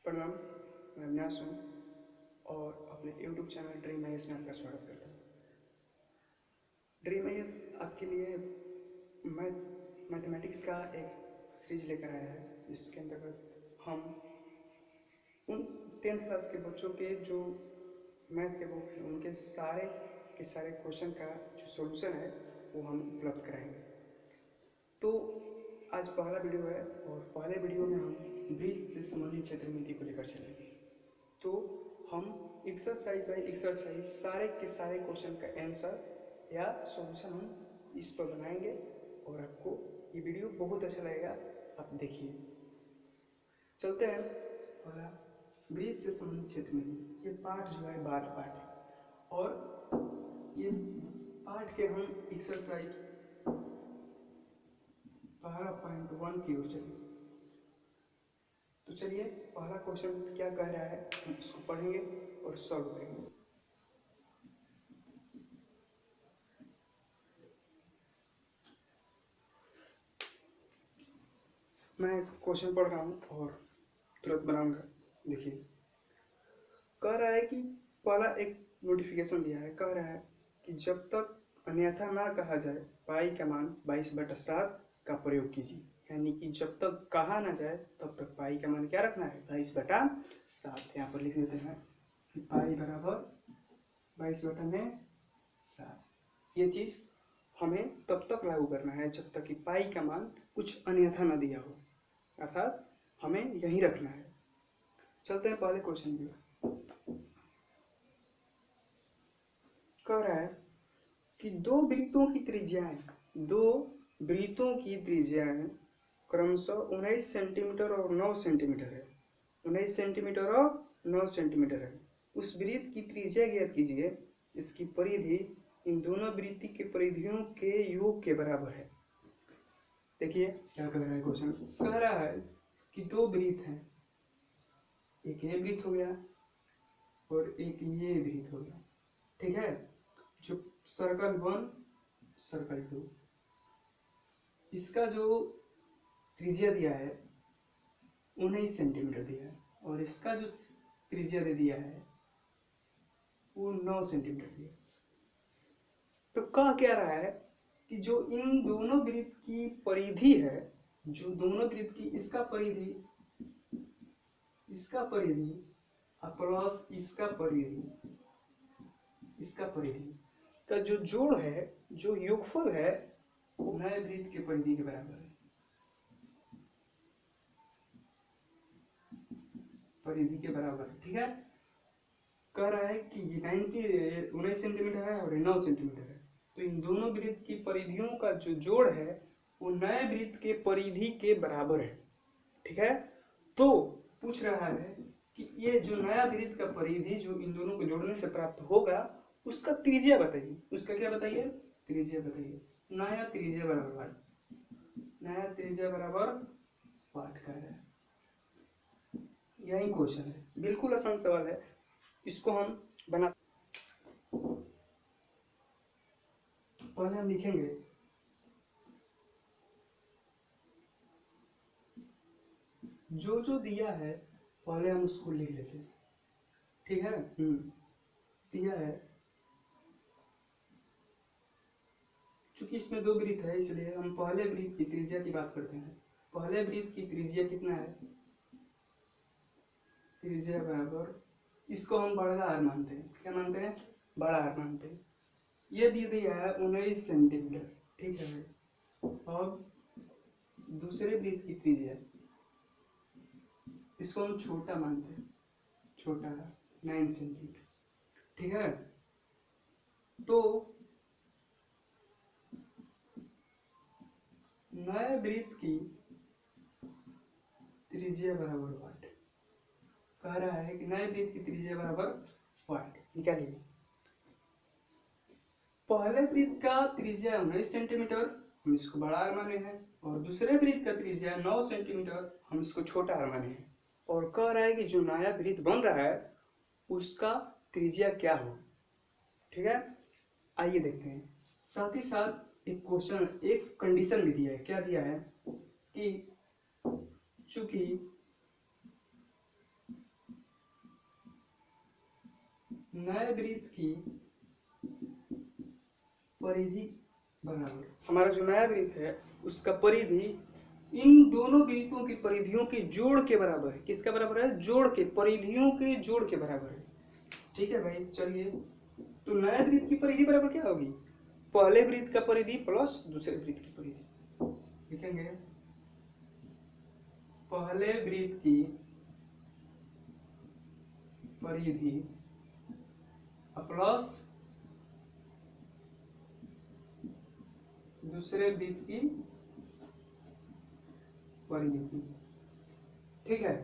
प्रणाम, मैं अविनाश हूँ और अपने YouTube चैनल ड्रीम आईएएस में आपका स्वागत करता हूँ। ड्रीम आईएएस आपके लिए मैथमेटिक्स का एक सीरीज लेकर आया है, जिसके अंतर्गत हम उन 10th क्लास के बच्चों के जो मैथ के बुक हैं उनके सारे के सारे क्वेश्चन का जो सॉल्यूशन है वो हम उपलब्ध कराएंगे। तो आज पहला वीडियो है और पहले वीडियो में हम ब्रीथ से संबंधित क्षेत्रमिति को लेकर चलेंगे। तो हम एक्सरसाइज बाय एक्सरसाइज सारे के सारे क्वेश्चन का आंसर या सॉल्यूशन हम इस पर बनाएंगे और आपको ये वीडियो बहुत अच्छा लगेगा, आप देखिए। चलते हैं पहला ब्रीथ से संबंधित क्षेत्रमिति। ये पाठ जो है 12 पाठ है और ये पाठ के हम एक्सरसाइज 12.1 की ओर चलेंगे। तो चलिए पहला क्वेश्चन क्या कह रहा है हम इसको पढ़ेंगे और सॉल्व करेंगे। मैं क्वेश्चन पढ़ रहा हूँ और तुरंत बनाऊंगा। देखिए, कह रहा है कि पहला एक नोटिफिकेशन दिया है, कह रहा है कि जब तक अन्यथा ना कहा जाए पाई का मान 22/7 का प्रयोग कीजिए। यानी कि जब तक कहा ना जाए तब तक पाई का मान क्या रखना है, 22/7। यहाँ पर लिख देते हैं कि पाई बराबर 22/7। ये चीज हमें तब तक लागू करना है जब तक कि पाई का मान कुछ अन्यथा न दिया हो, अर्थात हमें यही रखना है। चलते हैं पहले क्वेश्चन की। कह रहा है कि दो वृत्तों की त्रिज्याएं क्रमशः 19 सेंटीमीटर और 9 सेंटीमीटर है। 19 सेंटीमीटर और 9 सेंटीमीटर है। उस वृत्त की त्रिज्या ज्ञात कीजिए। इसकी परिधि इन दोनों वृत्ति के परिधियों के योग के बराबर है। देखिए क्या कह रहा है क्वेश्चन। कह रहा है कि दो वृत्त हैं, एक ये वृत्त हो गया और एक ये वृत्त हो गया, ठीक है। जो सर्कल 1 सर्कल 2, इसका जो त्रिज्या दिया है 19 सेंटीमीटर दिया है और इसका जो त्रिज्या दे दिया है वो 9 सेंटीमीटर दिया है। तो कह क्या रहा है कि जो इन दोनों वृत्त की परिधि है, जो दोनों वृत्त की इसका परिधि प्लस इसका परिधि का जो जोड़ है, जो योगफल है, वो नए वृत्त के परिधि के बराबर है। परिधि के बराबर, ठीक है। कह रहा है कि 19 सेंटीमीटर है और 9 सेंटीमीटर है, तो इन दोनों वृत्त की परिधियों का जो जोड़ है वो नए वृत्त के परिधि के बराबर है, ठीक है। तो पूछ रहा है कि ये जो नया वृत्त का परिधि जो इन दोनों को जोड़ने से प्राप्त होगा उसका त्रिज्या बताइए। उसका क्या बताइए, त्रिज्या बताइए। नया त्रिज्या बराबर 8 का है। यही क्वेश्चन है, बिल्कुल आसान सवाल है। इसको हम बना पहले हम लिखेंगे जो जो दिया है पहले हम उसको लिख लेते हैं, ठीक है। दिया है, चूंकि इसमें दो वृत्त है इसलिए हम पहले वृत्त की त्रिज्या की बात करते हैं। पहले वृत्त की त्रिज्या कितना है, त्रिज्या बराबर, इसको हम बड़ा आर मानते हैं। क्या मानते हैं, बड़ा आर मानते हैं। ये दे दिया है 19 सेंटीमीटर, ठीक है। अब दूसरे वृत्त की त्रिज्या, इसको हम छोटा मानते हैं, छोटा 9 सेंटीमीटर, ठीक है। तो नए वृत्त की त्रिज्या बराबर 8 कह रहा है कि नए वृत्त की त्रिज्या बराबर 8 निकालिए। पहले वृत्त का त्रिज्या 19 सेंटीमीटर, हम इसको बड़ा आर माने हैं, और दूसरे वृत्त का त्रिज्या 9 सेंटीमीटर, हम इसको छोटा आर माने हैं। और कह रहा है कि जो नया वृत्त बन रहा है उसका त्रिज्या क्या हो, ठीक है। आइए देखते हैं। साथ ही साथ एक क्वेश्चन, एक कंडीशन भी दिया है। क्या दिया है कि चूंकि नए वृत्त की परिधि बराबर, हमारा जो नया वृत्त है उसका परिधि इन दोनों वृत्तों की परिधियों के जोड़ के बराबर है। किसका बराबर है? जोड़ के, परिधियों के जोड़ के बराबर है। ठीक है भाई, चलिए तो नए वृत्त की परिधि बराबर क्या होगी? पहले वृत्त का परिधि प्लस दूसरे वृत्त की परिधि। लिखेंगे पहले वृत्त की परिधि प्लस दूसरे वृत्त की परिधि। ठीक है,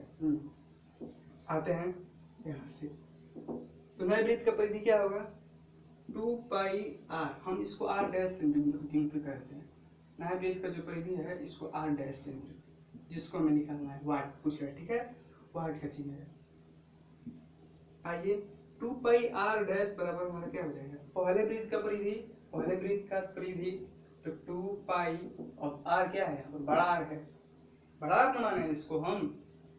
आते हैं यहां से। तो नए वृत्त का परिधि क्या होगा? 2 पाई r, हम इसको r डैश सेंटीमीटर कहते हैं। नए वृत्त का जो परिधि है इसको r डैश सेंटीमीटर, जिसको हमें निकालना है वाट पूछ रहा है। ठीक है, वाट का चिन्ह है। आइए 2 पाई r डैश बराबर हमारा क्या हो जाएगा? पहले वृत्त का परिधि, पहले वृत्त का परिधि तो 2 पाई, और r क्या है? और बड़ा r है, बड़ा r माने इसको हम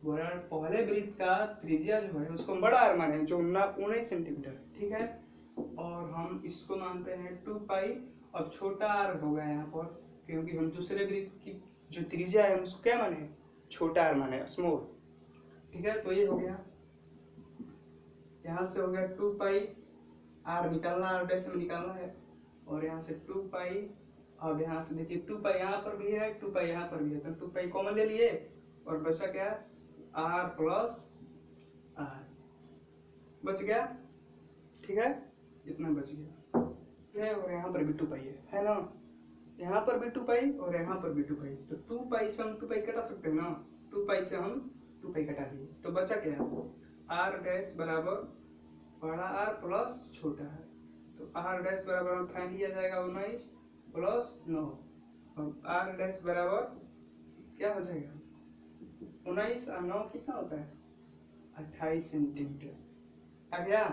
पहले वृत्त का त्रिज्या जो है उसको हम बड़ा r माने, जो 19 सेंटीमीटर है। ठीक है, और हम इसको मानते हैं 2 पाई, अब छोटा r होगा यहाँ पर, क्योंकि हम दूसरे वृत्त की जो त्रिज्या है उसको क्या माने? छोटा r माने, स्मॉल। ठीक है, तो ये हो गया, यहाँ से हो गया 2 पाई, r निकालना, r डैश में निकालना है, और यहाँ से 2 पाई। अब यहाँ से देखिए 2 पाई यहाँ पर भी है, 2 पाई यहाँ पर भी है, तो 2 पाई कॉमन ले लिए और बचा क्या? r प्लस r बच गया। ठीक है, इतना बच गया है, और यहाँ पर भी 2 पाई है ना? यहाँ पर भी 2 पाई और यहाँ पर भी 2 पाई, तो 2 पाई से हम 2 पाई कटा सकते हैं ना? 2 पाई से हम 2 पाई कटा दिए, तो बचा क्या? r डैश बराबर बड़ा r प्लस छोटा है, तो r डैश बराबर हम फाइंड किया जाएगा 19 प्लस 9, और r डैश बराबर क्या हो जाएगा? 19 और 9 कितना होता है? 28 सेंटीमीटर। आ गया?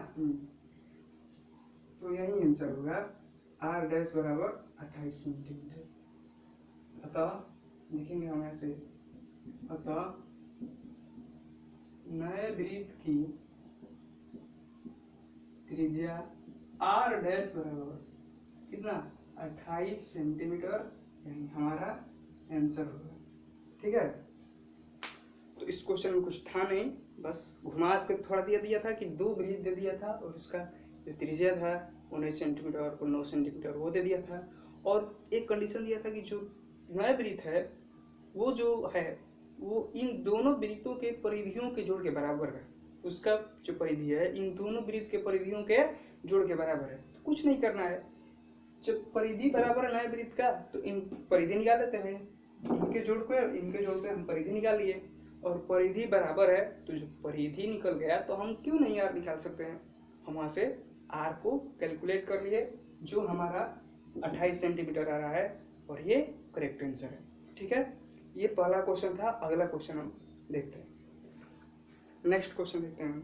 तो यही आंसर होगा, r डैश बराबर 28 सेंटीमीटर। अतः लिखेंगे हम ऐसे, अतः नए वृत्त की त्रिज्या r डैश बराबर कितना? 28 सेंटीमीटर, यानी हमारा आंसर होगा। ठीक है, तो इस क्वेश्चन में कुछ था नहीं, बस घुमा के थोड़ा दिया था कि 2 वृत्त दे दिया था, और उसका जो त्रिज्या था 19 सेंटीमीटर और 9 सेंटीमीटर वो दे दिया था, और एक कंडीशन दिया था कि जो नया वृत्त है वो जो है वो इन दोनों वृत्तों के परिधियों के जोड़ के बराबर है। उसका जो परिधि है इन दोनों वृत्त के परिधियों के जोड़ के बराबर है। तो कुछ नहीं करना है, जब परिधि बराबर है नए वृत्त का तो इन परिधि निकाल लेते हैं, इनके जोड़ पे हम परिधि निकाल लिए, और परिधि बराबर है तो जो परिधि निकल गया तो हम क्यों नहीं r निकाल सकते हैं? हम वहां से r को कैलकुलेट कर लिए, जो हमारा 28 सेंटीमीटर आ रहा है, और ये करेक्ट आंसर है। ठीक है, ये पहला क्वेश्चन था। अगला क्वेश्चन हम देखते हैं, नेक्स्ट क्वेश्चन देखते हैं।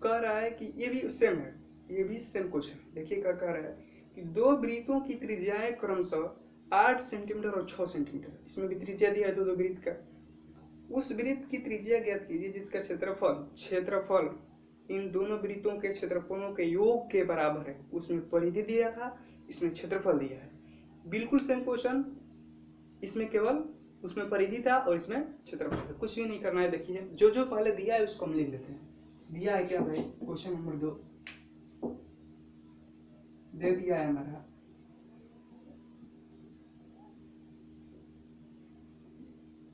कह रहा है कि ये भी सेम है, ये भी सेम क्वेश्चन। देखिए क्या कह रहा है कि 2 वृत्तों की त्रिज्याएं क्रमशः 8 सेंटीमीटर और 6 सेंटीमीटर, इसमें भी त्रिज्या दिया है 2 वृत्त का। उस वृत्त की त्रिज्या ज्ञात कीजिए जिसका क्षेत्रफल इन दोनों वृत्तों के क्षेत्रफलों के योग के बराबर है। उसमें परिधि दिया था, इसमें क्षेत्रफल दिया है। बिल्कुल सेम क्वेश्चन, इसमें केवल उसमें परिधि था और इसमें क्षेत्रफल था। कुछ भी नहीं करना है। देखिए जो जो पहले दिया है उसको हम लिख लेते हैं। दिया है क्या भाई? क्वेश्चन नंबर 2 दे दिया है हमारा,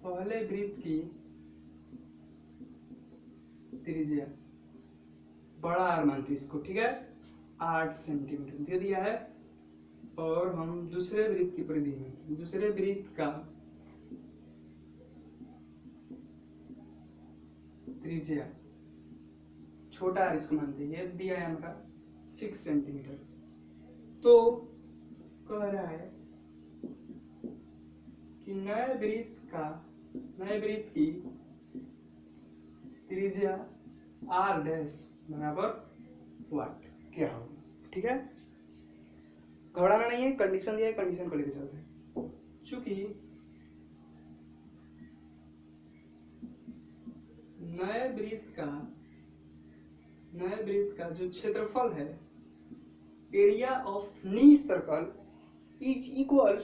पहले वृत्त की त्रिज्या बड़ा r मानते इसको, ठीक है, 8 सेंटीमीटर दे दिया है, और हम दूसरे वृत्त की परिधि में दूसरे वृत्त का त्रिज्या छोटा r इसको मानते हैं, ये दिया है हमारा 6 सेंटीमीटर। तो कह रहा है कि नए वृत्त की त्रिज्या r डैश बराबर वाट क्या होगा। ठीक है, घबराना नहीं है, कंडीशन दिया है, कंडीशन को लेकर चलते हैं। चूंकि नए वृत्त का नए वृत्त का जो क्षेत्रफल है, area of knee circle is equal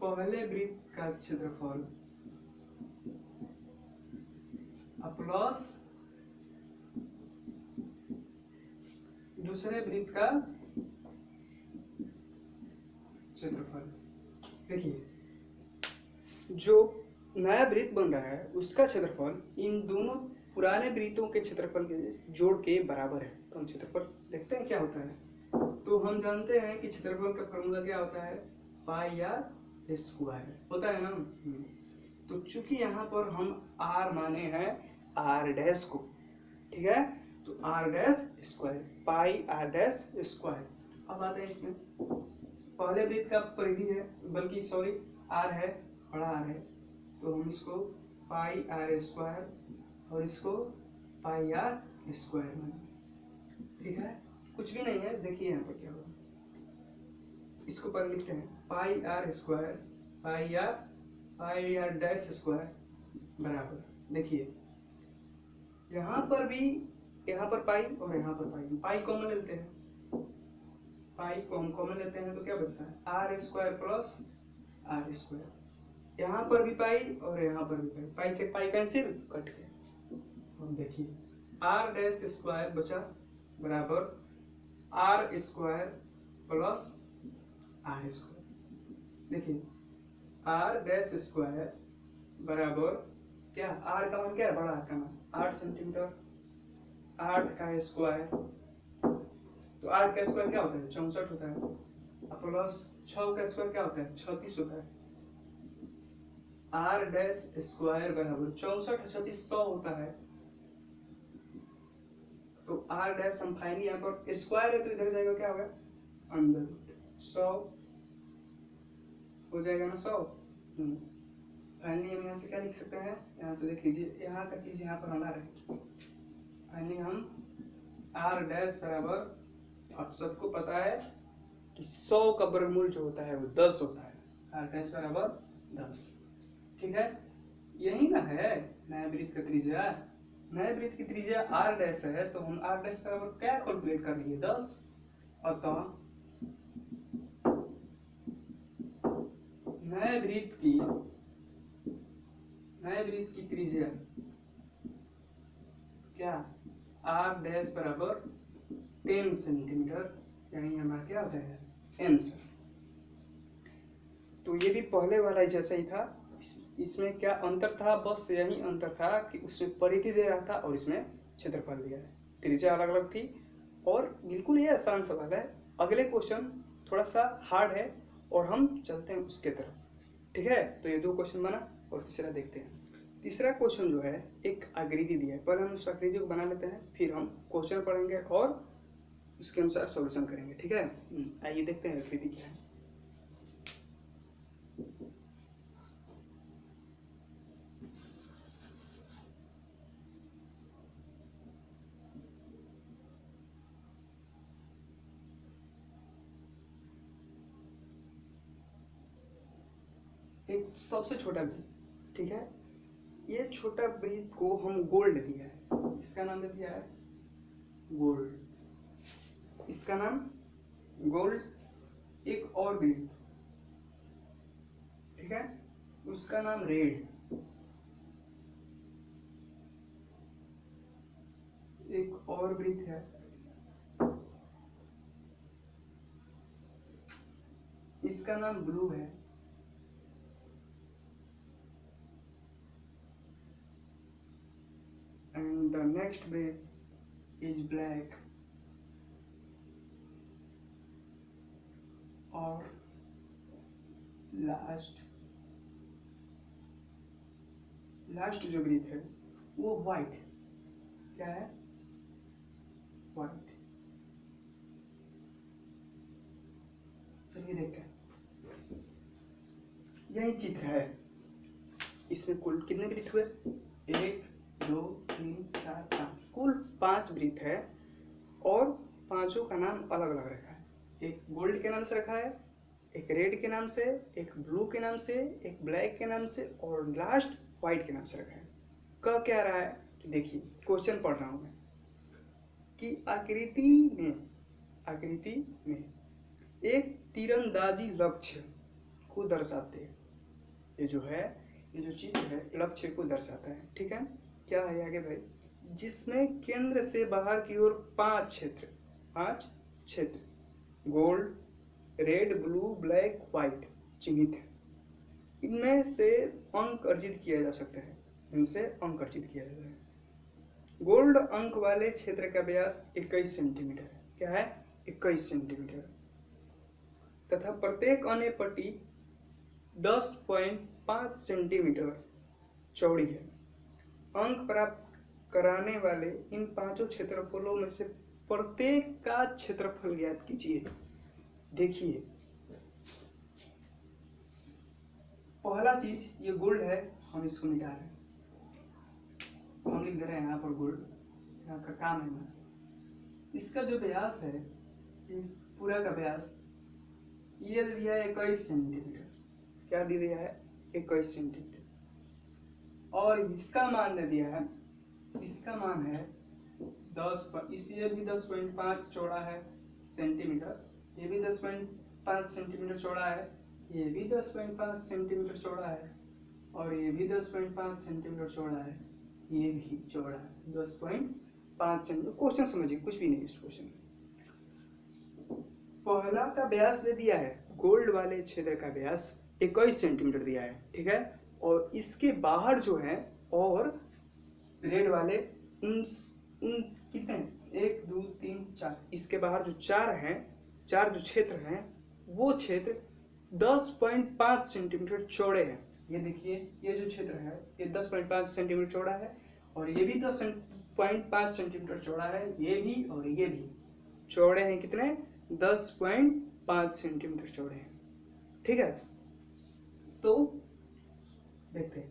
पहले वृत्त का क्षेत्रफल प्लस दूसरे वृत्त का क्षेत्रफल। देखिए, जो नया वृत्त बन रहा है उसका क्षेत्रफल इन दोनों पुराने वृत्तों के क्षेत्रफल के जोड़ के बराबर है। तो हम क्षेत्रफल देखते हैं क्या होता है। तो हम जानते हैं कि क्षेत्रफल का फॉर्मूला क्या होता है, पाई आर स्क्वायर होता है ना। तो चूंकि यहाँ पर हम आर माने हैं आर डैश को, ठीक है, तो r dash square pi r dash square. अब आते हैं इसमें, पहले वृत्त का परिधि है, बल्कि सॉरी आर है, बड़ा आर है, तो हम इसको पाई आर स्क्वायर और इसको पाई आर स्क्वायर माने, ठीक है, कुछ भी नहीं है। देखिए यहाँ पर क्या होगा, इसको पर लिखते हैं pi r square pi r dash square बराबर। देखिए यहाँ पर भी, यहाँ पर पाई और यहाँ पर पाई कॉमन लेते हैं, पाई कॉमन लेते हैं तो क्या बचता है, r square plus r square. यहाँ पर भी पाई और यहाँ पर भी पाई से पाई कैंसिल कट के। अब देखिए आर डैश स्क्वायर बचा बराबर r square plus r square. देखिए आर डैश स्क्वायर बराबर क्या, आर का मान क्या है, बड़ा आर का मान 8 सेंटीमीटर, 8 का स्क्वायर, तो 8 का स्क्वायर क्या होता है 64 होता है, प्लस 6 का स्क्वायर क्या होता है 36 होता है। आर डैश स्क्वायर बराबर 64 36 100 होता है। तो आर डैश हम फाइनली यहाँ पर स्क्वायर है तो इधर जाएगा क्या होगा अंदर रूट 100 हो जाएगा ना 100। फाइनली हम यहाँ से क्या लिख सकते हैं, यहाँ से देख लीजिए यहाँ का चीज यहाँ पर आना रहे। फाइनली हम आर डैश बराबर, आप सबको पता है कि 100 का वर्गमूल जो होता है वो 10 होता है, आर डैश बराबर 10, ठीक है। यही ना है नए वृत्त का त्रिज्या, नए वृत्त की त्रिज्या आर डैश है, तो हम आर डैश बराबर क्या कैलकुलेट कर लिए 10। अतः नए वृत्त की त्रिज्या क्या, आर डैश बराबर 10 सेंटीमीटर, यानी हमारा क्या हो जाएगा आंसर। तो ये भी पहले वाला जैसा ही था, इसमें क्या अंतर था, बस यही अंतर था कि उसमें परिधि दे रहा था और इसमें क्षेत्रफल दिया है, त्रिज्या अलग अलग थी। और बिल्कुल ये आसान सवाल है। अगले क्वेश्चन थोड़ा सा हार्ड है और हम चलते हैं उसके तरफ, ठीक है। तो ये 2 क्वेश्चन बना और तीसरा देखते हैं। तीसरा क्वेश्चन जो है एक आकृति दिया है, पहले हम उस आकृति को बना लेते हैं, फिर हम क्वेश्चन पढ़ेंगे और उसके अनुसार सॉल्यूशन करेंगे, ठीक है। आइए देखते हैं आकृति क्या है। एक सबसे छोटा वृत्त, ठीक है, ये छोटा वृत्त को हम गोल्ड दिया है, इसका नाम दे दिया है गोल्ड, इसका नाम गोल्ड। एक और वृत्त, ठीक है, उसका नाम रेड, एक और वृत्त है, इसका नाम ब्लू है, and the next wave is black, और लास्ट जो वृत्त है वो व्हाइट, क्या है व्हाइट। चलिए देखते हैं, यही चित्र है, इसमें कुल कितने वृत्त हुए 1 2 3 4 5, कुल 5 वृत्त है और पांचों का नाम अलग अलग रखा है। एक गोल्ड के नाम से रखा है, एक रेड के नाम से, एक ब्लू के नाम से, एक ब्लैक के नाम से और लास्ट व्हाइट के नाम से रखा है। कह क्या रहा है कि देखिए क्वेश्चन पढ़ रहा हूं मैं कि आकृति में एक तीरंदाजी लक्ष्य को दर्शाते हैं। ये जो चित्र है लक्ष्य को दर्शाता है, ठीक है। क्या है आगे भाई, जिसमें केंद्र से बाहर की ओर 5 क्षेत्र gold, red, blue, black, white चिन्हित है। इनमें से अंक अर्जित किया जा सकता है, गोल्ड अंक वाले क्षेत्र का व्यास 21 सेंटीमीटर है। क्या है? 21 सेंटीमीटर तथा प्रत्येक अन्य पट्टी 10.5 सेंटीमीटर चौड़ी है। अंक प्राप्त कराने वाले इन पांचों क्षेत्रफलों में से प्रत्येक का क्षेत्रफल ज्ञात कीजिए। देखिए पहला चीज ये गोल्ड है, हम इसको मिटा रहे हैं, हम लिख दे रहे हैं यहाँ पर गोल्ड, यहाँ का काम है ना। इसका जो व्यास है, इस पूरा का व्यास ये दे दिया है 21 सेंटीमीटर। क्या दे दिया है? 21 सेंटीमीटर। और इसका मान दे दिया है, इसका मान है 10 पर, इसलिए भी 10.5 चौड़ा है सेंटीमीटर, ये भी 10.5 सेंटीमीटर चौड़ा है, ये भी 10.5 सेंटीमीटर चौड़ा है, और ये भी 10.5 सेंटीमीटर चौड़ा है, ये भी चौड़ा है 10.5 सेंटीमीटर। क्वेश्चन समझिए, कुछ भी नहीं इस क्वेश्चन में। पहला का व्यास दे दिया है, गोल्ड वाले क्षेत्र का व्यास 21 सेंटीमीटर दिया है, ठीक है। और इसके बाहर जो है और रेड वाले उन कितने, 1 2 3 4, इसके बाहर जो 4 जो क्षेत्र हैं वो क्षेत्र 10.5 सेंटीमीटर चौड़े हैं। ये देखिए ये जो क्षेत्र है ये 10.5 सेंटीमीटर चौड़ा है, और ये भी 10.5 सेंटीमीटर चौड़ा है, ये भी और ये भी चौड़े हैं कितने, 10.5 सेंटीमीटर चौड़े हैं, ठीक है। तो देखते हैं,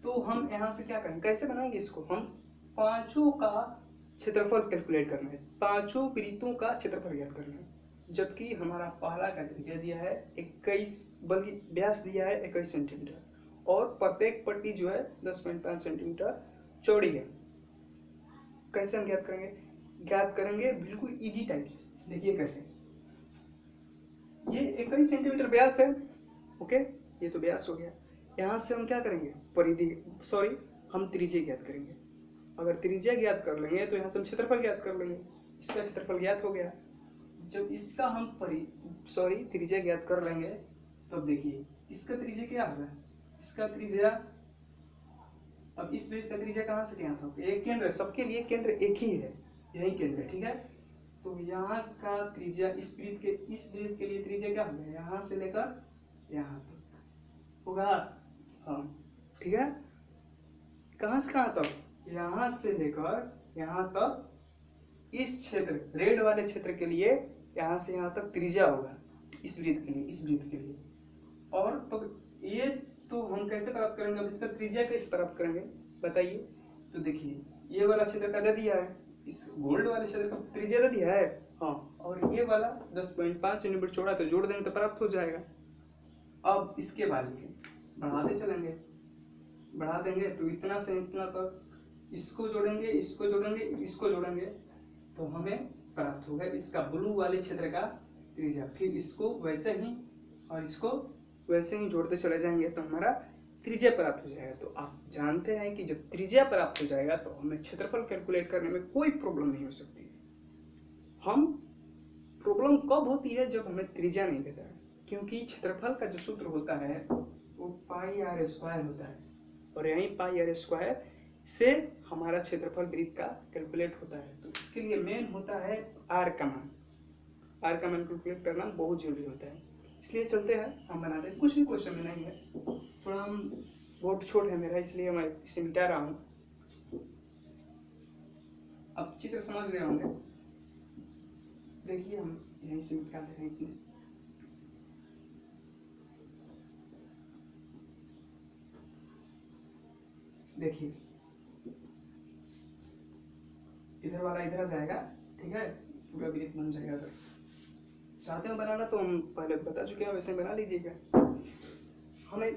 तो हम यहाँ से क्या करेंगे, कैसे बनाएंगे इसको, हम पांचों का क्षेत्रफल कैलकुलेट करना है, पांचों वृत्तों का क्षेत्रफल ज्ञात करना है। जबकि हमारा पहला का त्रिज्या दिया है 21, बल्कि व्यास दिया है 21 सेंटीमीटर, और प्रत्येक पट्टी जो है 10.5 सेंटीमीटर चौड़ी है। कैसे हम ज्ञात करेंगे बिल्कुल इजी टाइप से। देखिए कैसे, ये 21 सेंटीमीटर व्यास है, ओके, ये तो व्यास हो गया। यहाँ से हम क्या करेंगे, हम त्रिज्या ज्ञात करेंगे। अगर त्रिज्या ज्ञात कर लेंगे तो यहाँ से हम क्षेत्रफल ज्ञात कर लेंगे, इसका क्षेत्रफल ज्ञात हो गया। जब इसका हम त्रिज्या ज्ञात कर लेंगे तब देखिए इसका त्रिज्या क्या होगा, इसका त्रिज्या, अब इस वृत्त का त्रिज्या कहाँ से क्या था, एक केंद्र, सबके लिए केंद्र एक ही है, यही केंद्र, ठीक है। तो यहाँ का त्रिज्या इस वृत्त के लिए त्रिज्या क्या होगा, यहाँ से लेकर यहाँ तक होगा, हाँ ठीक है। कहाँ से कहाँ तक, यहाँ से लेकर यहाँ तक, इस क्षेत्र रेड वाले क्षेत्र के लिए यहाँ से यहाँ तक त्रिज्या होगा, इस वृत्त के लिए। और तो ये तो हम कैसे प्राप्त करेंगे, अब इसका त्रिज्या कैसे प्राप्त करेंगे बताइए। तो देखिए ये वाला क्षेत्र का दे दिया है, इस गोल्ड वाले क्षेत्र का त्रिज्या दे दिया है, हाँ, और ये वाला 10.5 सेंटीमीटर चौड़ा, तो जोड़ देंगे तो प्राप्त हो जाएगा। अब इसके बाद बढ़ाते चलेंगे, बढ़ा देंगे तो इतना से इतना तक, इसको जोड़ेंगे तो हमें प्राप्त होगा इसका ब्लू वाले क्षेत्र का त्रिज्या। फिर इसको वैसे ही और इसको वैसे ही जोड़ते चले जाएंगे तो हमारा त्रिज्या प्राप्त हो जाएगा। तो आप जानते हैं कि जब त्रिज्या प्राप्त हो जाएगा तो हमें क्षेत्रफल कैलकुलेट करने में कोई प्रॉब्लम नहीं हो सकती। हम प्रॉब्लम कब होती है, जब हमें त्रिज्या नहीं देता है, क्योंकि क्षेत्रफल का जो सूत्र होता है वो पाई आर स्क्वायर होता है, और यही पाई आर स्क्वायर से हमारा क्षेत्रफल वृत्त का कैलकुलेट होता है। तो इसके लिए मेन होता है आर का मान कैलकुलेट करना बहुत जरूरी होता है। इसलिए चलते हैं, हम बनाते हैं, कुछ भी क्वेश्चन में नहीं है, थोड़ा हम बहुत छोट है मेरा, इसलिए मैं इसे मिटा रहा हूँ। अब चित्र समझ गए होंगे, देखिए हम यहीं से मिटा दे रहे हैं इतने। देखिए इधर वाला इधर आ जाएगा, ठीक है, पूरा वृत्त बन जाएगा। अगर चाहते हो बनाना तो हम पहले बता चुके हैं, वैसे बना लीजिएगा। हमें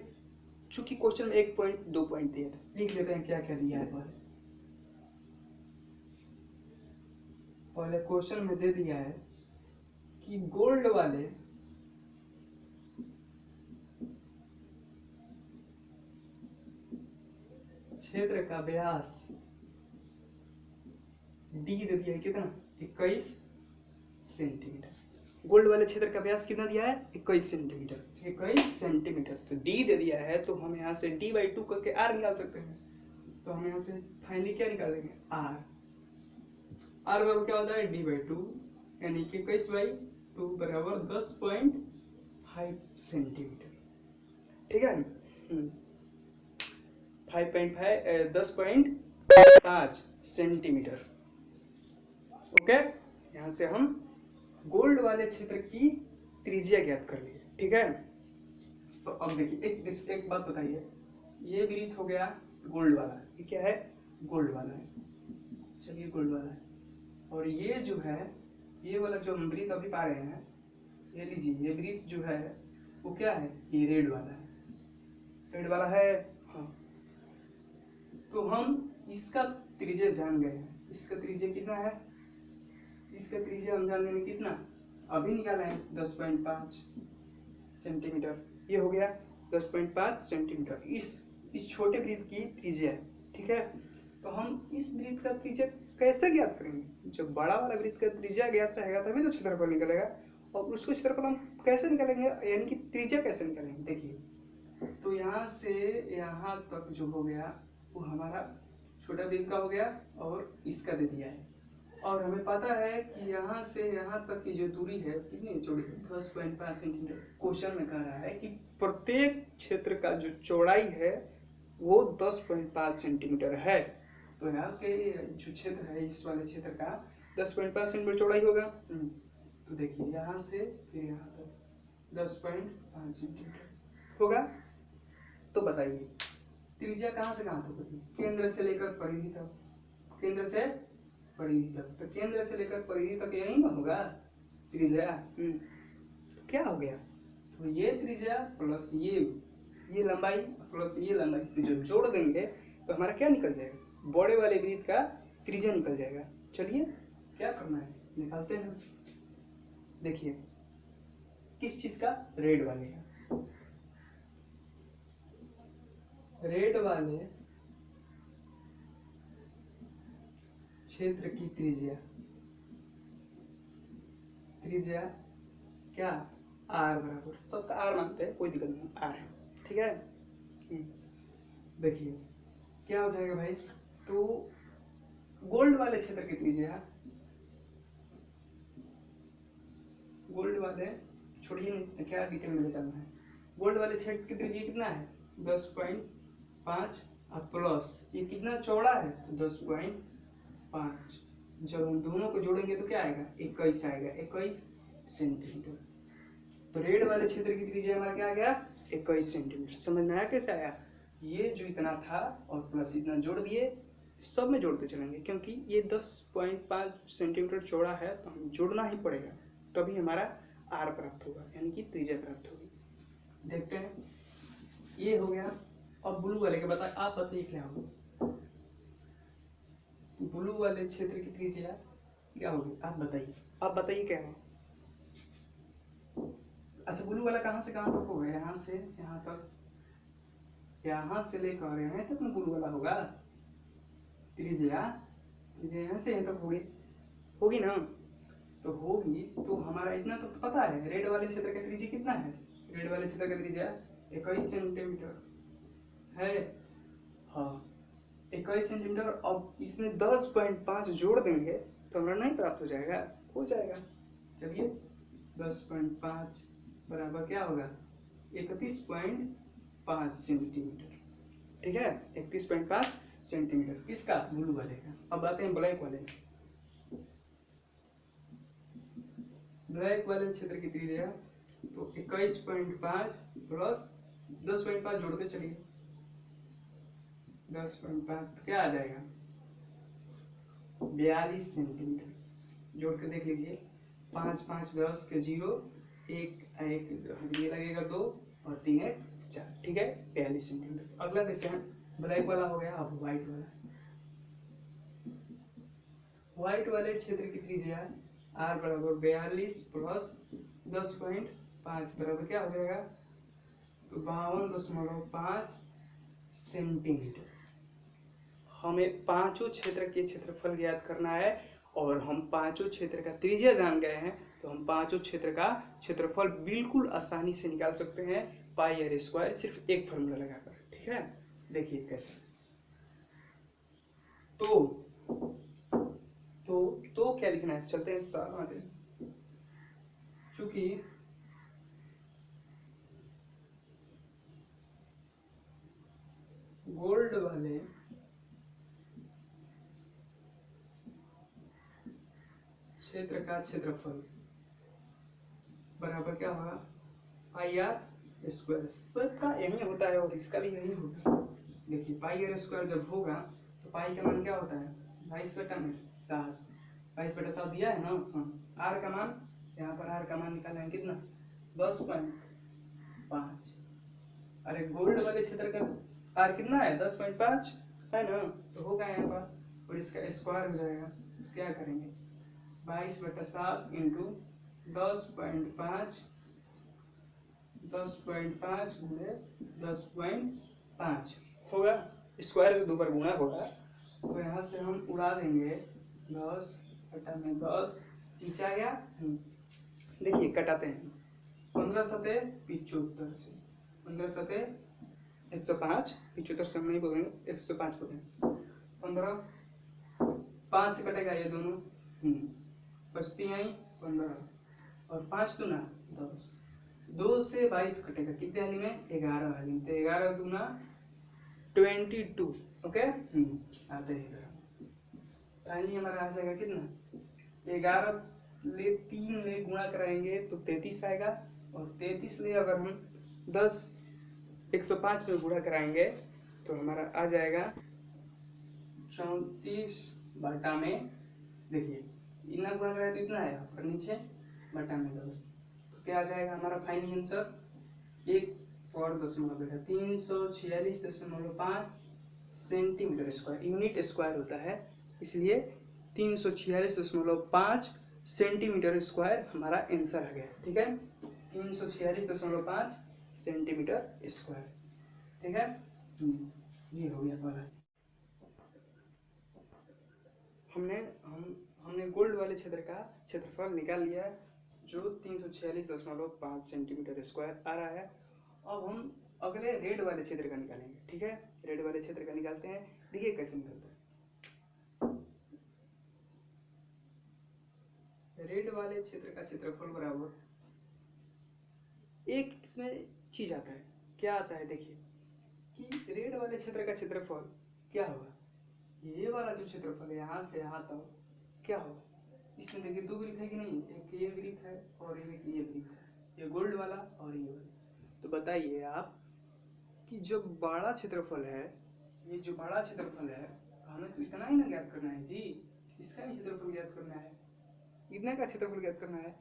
चूंकि क्वेश्चन में 1 पॉइंट 2 पॉइंट दिया था, लिख लेते हैं क्या क्या दिया है। पहले क्वेश्चन में दे दिया है कि गोल्ड वाले क्षेत्र का व्यास डी दे दिया है कितना, 21 सेंटीमीटर। गोल्ड वाले क्षेत्र का व्यास कितना दिया है, 21 सेंटीमीटर, 21 सेंटीमीटर। तो डी दे दिया है तो हम यहाँ से d/2 करके आर निकाल सकते हैं। तो हम यहाँ से फाइनली क्या निकालेंगे, आर। आर बराबर क्या होता है, d/2, यानी कि 21/2 बराबर 10.5 सेंटीमीटर। ठीक है, 10.5 सेंटीमीटर। ओके, यहाँ से हम गोल्ड वाले क्षेत्र की त्रिज्या ज्ञात कर लिए। ठीक है, तो अब देखिए एक बात बताइए, ये वृत्त हो गया गोल्ड वाला, ये क्या है, गोल्ड वाला है, चलिए गोल्ड वाला है। और ये जो है, ये वाला जो हम वृत्त अभी पा रहे हैं, ये लीजिए, ये वृत्त जो है वो क्या है, ये रेड वाला है, रेड वाला है। हाँ, तो हम इसका त्रिज्या जान गए हैं। इसका त्रिज्या कितना है, इसका त्रिज्या हम जान गए कितना, अभी निकाला है 10.5 सेंटीमीटर। ये हो गया 10.5 सेंटीमीटर इस छोटे वृत्त की त्रिज्या है। ठीक है, तो हम इस वृत्त का त्रिज्या कैसे ज्ञात करेंगे, जब बड़ा वाला वृत्त का त्रिज्या ज्ञात रहेगा तभी तो क्षेत्रफल निकलेगा। और उसको क्षेत्रफल हम कैसे निकालेंगे, यानी कि त्रिज्या कैसे निकालेंगे। देखिए, तो यहाँ से यहाँ तक जो हो गया वो हमारा छोटा वृत्त का हो गया और इसका दे दिया है। और हमें पता है कि यहाँ से यहाँ तक की जो दूरी है कितनी चौड़ी है, 10.5 सेंटीमीटर। क्वेश्चन में कह रहा है कि प्रत्येक क्षेत्र का जो चौड़ाई है वो 10.5 सेंटीमीटर है। तो यहाँ के जो क्षेत्र है, इस वाले क्षेत्र का 10.5 सेंटीमीटर चौड़ाई होगा। तो देखिए, यहाँ से फिर यहाँ तक 10.5 सेंटीमीटर होगा। तो बताइए त्रिज्या कहाँ से कहाँ तक होती है, केंद्र से लेकर परिधि तक, केंद्र से परिधि तक। तो केंद्र से लेकर परिधि तक यही ना होगा त्रिज्या। तो क्या हो गया, तो ये त्रिज्या प्लस ये लंबाई प्लस ये लंबाई, तो जब जोड़ देंगे तो हमारा क्या निकल जाएगा, बड़े वाले वृत्त का त्रिज्या निकल जाएगा। चलिए क्या करना है, निकालते हैं। देखिए, किस चीज का, रेड वाले का। रेड वाले क्षेत्र की त्रिज्या क्या, आर बराबर, सबका आर मानते हैं, कोई दिक्कत नहीं, आर है। ठीक है, देखिए क्या हो जाएगा भाई, तो गोल्ड वाले क्षेत्र की त्रिज्या, गोल्ड वाले छोड़िए नहीं, क्या डिटेल में चलना है। गोल्ड वाले क्षेत्र की त्रिज्या कितना है, 10.5 और प्लस ये कितना चौड़ा है, तो 10.5। जब हम दोनों को जोड़ेंगे तो क्या आएगा, 21 आएगा, 21 सेंटीमीटर। तो रेड वाले क्षेत्र की त्रिज्या हमारा क्या आ गया, 21 सेंटीमीटर। समझ में आया कैसे आया, ये जो इतना था और प्लस इतना जोड़ दिए, सब में जोड़ते चलेंगे, क्योंकि ये 10.5 सेंटीमीटर चौड़ा है तो हम जोड़ना ही पड़ेगा, तभी हमारा आर प्राप्त होगा, यानी कि त्रिज्या प्राप्त होगी। देखते हैं, ये हो गया। अब ब्लू वाले के बताए, आप बताइए क्या होगा, ब्लू वाले क्षेत्र की त्रिज्या क्या होगी, आप बताइए क्या है। अच्छा, ब्लू वाला कहाँ से कहाँ तक होगा, यहाँ से यहाँ तक, यहाँ से लेकर यहाँ तक ब्लू वाला होगा त्रिज्या, यहाँ से यहाँ तक होगी ना, तो होगी। तो हमारा इतना तो पता है, रेड वाले क्षेत्र का त्रिज्या कितना है, रेड वाले क्षेत्र का त्रिज्या 21 सेंटीमीटर है। हाँ, 21 सेंटीमीटर। अब इसमें 10.5 जोड़ देंगे तो हमारा नहीं प्राप्त हो जाएगा, हो जाएगा। चलिए, 10.5 बराबर क्या होगा, 31.5 सेंटीमीटर। ठीक है, 31.5 सेंटीमीटर किसका, ब्लू वाले का। अब आते हैं ब्लैक वाले। ब्लैक वाले क्षेत्र की त्रिज्या, तो 21.5 प्लस 10.5 जोड़ते चलिए, 10.5 क्या आ जाएगा, 42 सेंटीमीटर। जोड़ के देख लीजिए, 5 5 10 के 0, एक ये लगेगा 2 और 3 1 4, ठीक है 42 सेंटीमीटर। अगला देखते हैं, ब्लैक वाला हो गया, अब व्हाइट वाला। व्हाइट वाले क्षेत्र की त्रिज्या r बराबर 42 प्लस 10.5 बराबर क्या हो जाएगा, तो 52.5 सेंटीमीटर। हमें पांचों क्षेत्र के क्षेत्रफल ज्ञात करना है और हम पांचों क्षेत्र का त्रिज्या जान गए हैं, तो हम पांचों क्षेत्र का क्षेत्रफल बिल्कुल आसानी से निकाल सकते हैं पाई आर स्क्वायर, सिर्फ एक फॉर्मूला लगाकर। ठीक है, देखिए कैसे। तो क्या लिखना है, चलते हैं साथ आगे। चूंकि गोल्ड वाले क्षेत्र का क्षेत्रफल बराबर क्या होगा, पाई आर स्क्वायर। सबका यही होता है और इसका भी यही होगा। देखिए पाई आर स्क्वायर जब होगा तो पाई का मान क्या होता है, 22/7। 22/7 दिया है ना। हाँ, आर का मान, यहाँ पर आर का मान निकाला है कितना, 10.5। अरे गोल्ड वाले क्षेत्र का आर कितना है, 10.5 है ना, तो होगा यहाँ पर, और इसका स्क्वायर हो जाएगा। क्या करेंगे, 22/7 इंटू 10.5, 10.5 गुणे 10.5 होगा, स्क्वायर के 2 बार गुणा होगा। तो यहाँ से हम उड़ा देंगे 10/10, नीचे आ गया। देखिए कटाते हैं, 15 सते 75 से, 15 सते 105, 75 से हम नहीं बोलेंगे, 105 बोलेंगे। 15, 5 से कटेगा ये दोनों, बचती हैं 15 और 5 दूना 10, 2 से 22 कटेगा, कितने वाली में, 11 वाली में, तो 11 दूना 22। ओके, आते हैं फाइनली हमारा आ जाएगा कितना, 11 ले 3 ले गुणा कराएंगे तो 33 आएगा, और 33 ले अगर हम 10 105 में गुणा कराएंगे तो हमारा आ जाएगा 34 बटा में, देखिए इतना गुणा कराए तो इतना आएगा, और नीचे बटा में 10, तो क्या आ जाएगा हमारा final answer, 346.5 centimetre square. Unit square होता है इसलिए 346.5 सेंटीमीटर स्क्वायर हमारा आंसर आ गया। ठीक है, 346.5 सेंटीमीटर स्क्वायर। ठीक है, ये हो गया पहला। हमने गोल्ड वाले क्षेत्र का क्षेत्रफल निकाल लिया है जो 346.5 सेंटीमीटर स्क्वायर आ रहा है। अब हम अगले रेड वाले क्षेत्र का निकालेंगे। ठीक है, रेड वाले क्षेत्र का निकालते हैं, देखिए कैसे निकलता है। रेड वाले क्षेत्र का क्षेत्रफल बराबर, एक इसमें चीज आता है, क्या आता है देखिए, कि रेड वाले क्षेत्र का क्षेत्रफल क्या होगा, ये वाला जो क्षेत्रफल है यहाँ से यहाँ तक क्या होगा, इसमें देखिए 2 वृत्त है कि नहीं, एक ये वृत्त है और एक ये वृत्त है, ये गोल्ड वाला और ये वाला। तो बताइए आप कि जो बड़ा क्षेत्रफल है, ये जो बड़ा क्षेत्रफल है, हमें तो इतना ही ना ज्ञात करना है जी, इसका भी क्षेत्रफल ज्ञात करना है, इतना का क्षेत्रफल ज्ञात करना है।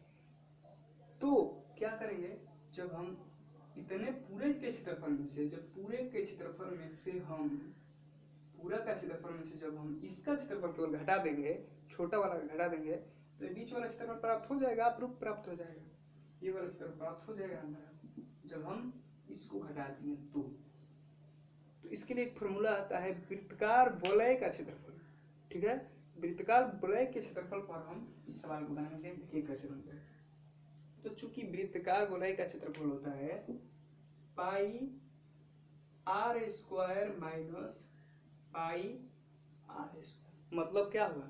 तो क्या करेंगे, जब हम इतने पूरे के क्षेत्रफल में से, जब पूरे के क्षेत्रफल में से हम पूरा का क्षेत्रफल में से जब हम इसका क्षेत्रफल केवल घटा देंगे, छोटा वाला घटा देंगे, तो ये बीच वाला क्षेत्रफल प्राप्त हो जाएगा, प्रूफ प्राप्त हो जाएगा, ये वाला क्षेत्रफल प्राप्त हो जाएगा हमारा, जब हम इसको घटा देंगे तो इसके लिए एक फॉर्मूला आता है वृत्तकार वलय का क्षेत्रफल। ठीक है, वृत्तकार वलय के क्षेत्रफल पर हम इस सवाल को बनाएंगे, देखिए कैसे बनता है। तो चूंकि वृत्तकार वलय का क्षेत्रफल होता है pi r square minus pi r square, मतलब क्या हुआ,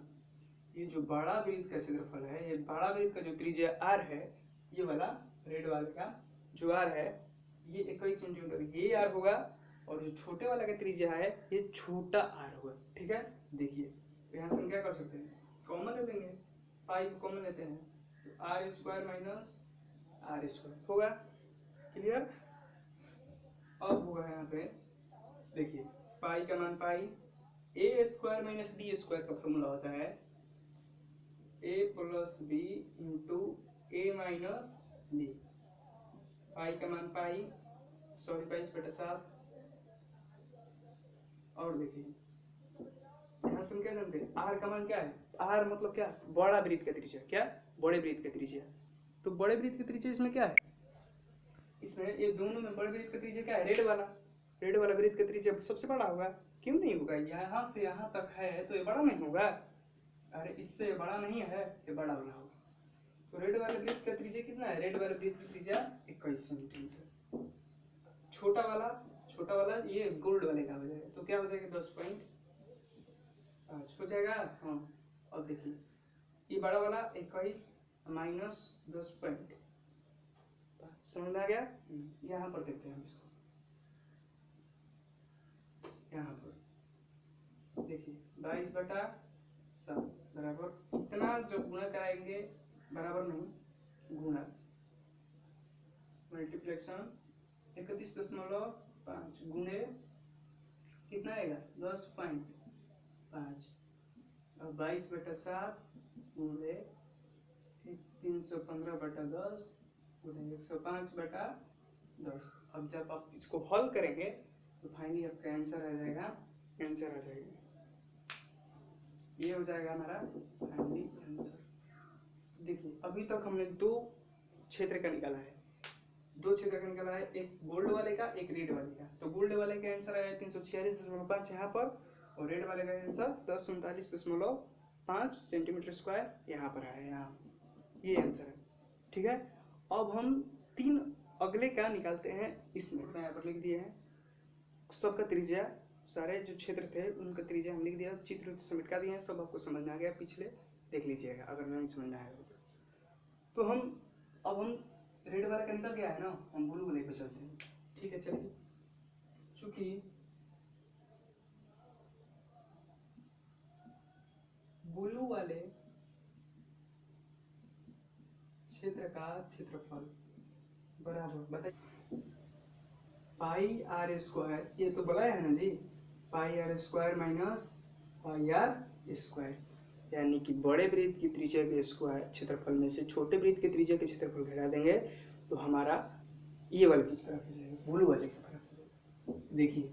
ये जो बड़ा वृत्त का क्षेत्रफल है, ये बड़ा वृत्त का जो त्रिज्या आर है, ये वाला रेड वाले का जो आर है ये 21 सेंटीमीटर ये आर होगा, और जो छोटे वाला का त्रिज्या है ये छोटा आर होगा। ठीक है, देखिए तो यहाँ से हम क्या कर सकते हैं, कॉमन ले लेंगे, पाई को कॉमन लेते हैं, तो r square minus r square होगा, क्लियर। अब होगा यहाँ पे देखिए पाई का मान pi, a square minus b square का फॉर्मूला होता है a plus b into a minus b, pi का मान पाई, सॉरी 22/7। और देखिए यहाँ से हम क्या जानते हैं, आर का मान क्या है, आर मतलब क्या, बड़ा वृत्त का त्रिज्या, क्या बड़े वृत्त का त्रिज्या। तो बड़े वृत्त का त्रिज्या इसमें क्या है, इसमें ये दोनों में बड़े वृत्त का त्रिज्या क्या है, रेड वाला वृत्त का त्रिज्या सबसे बड़ा होगा। क्यों नहीं होगा, यहाँ से यहाँ तक है तो ये बड़ा नहीं होगा, अरे इससे बड़ा नहीं है, ये बड़ा वाला होगा। तो रेड वाले वृत्त का त्रिज्या कितना है, रेड वाले वृत्त की त्रिज्या 21 सेंटीमीटर। छोटा वाला ये गोल्ड वाले का हो जाएगा, तो क्या हो जाएगा 10.5 हो जाएगा। हाँ अब देखिए ये बड़ा वाला 21 माइनस 10.5 समझ में आ गया। यहाँ पर देखते हैं हम इसको, यहाँ पर देखिए 22/7 बराबर इतना, जब गुणा कराएंगे बराबर नहीं गुणा मल्टीप्लेक्शन 31.5 गुणे कितना आएगा 10.5 और 22/7 गुणे 315/10 गुणे 105/10। अब जब आप इसको हल करेंगे तो फाइनली आपका आंसर आ जाएगा, ये हो जाएगा हमारा फाइनली आंसर। देखिए अभी तक हमने दो क्षेत्र का निकाला है, एक गोल्ड वाले का, एक रेड वाले का। तो गोल्ड वाले का आंसर आया 346.5 यहाँ पर, और रेड वाले का आंसर 1039.5 सेंटीमीटर स्क्वायर यहाँ पर आया, यहाँ ये आंसर है। ठीक है, अब हम 3 अगले का निकालते हैं। इसमें मैं यहाँ पर लिख दिए हैं सबका त्रिज्या, सारे जो क्षेत्र थे उनका त्रिज्या हम लिख दिया, चित्र समेट दिए हैं, सब आपको समझ में आ गया, पिछले देख लीजिएगा अगर नहीं समझ में आया तो। अब हम रेड वाला का निकल गया है ना, हम ब्लू वाले पे चलते हैं। ठीक है चलिए, चूंकि ब्लू वाले क्षेत्र का क्षेत्रफल बराबर बताइए पाई आर स्क्वायर, ये तो बताया है ना जी, pi r square minus pi r square, यानी कि बड़े वृत्त की त्रिज्या के स्क्वायर क्षेत्रफल में से छोटे वृत्त के त्रिज्या के क्षेत्रफल घटा देंगे तो हमारा ये वाली चीज खराब हो जाएगा, ब्लू वाले का खराब हो जाएगा। देखिए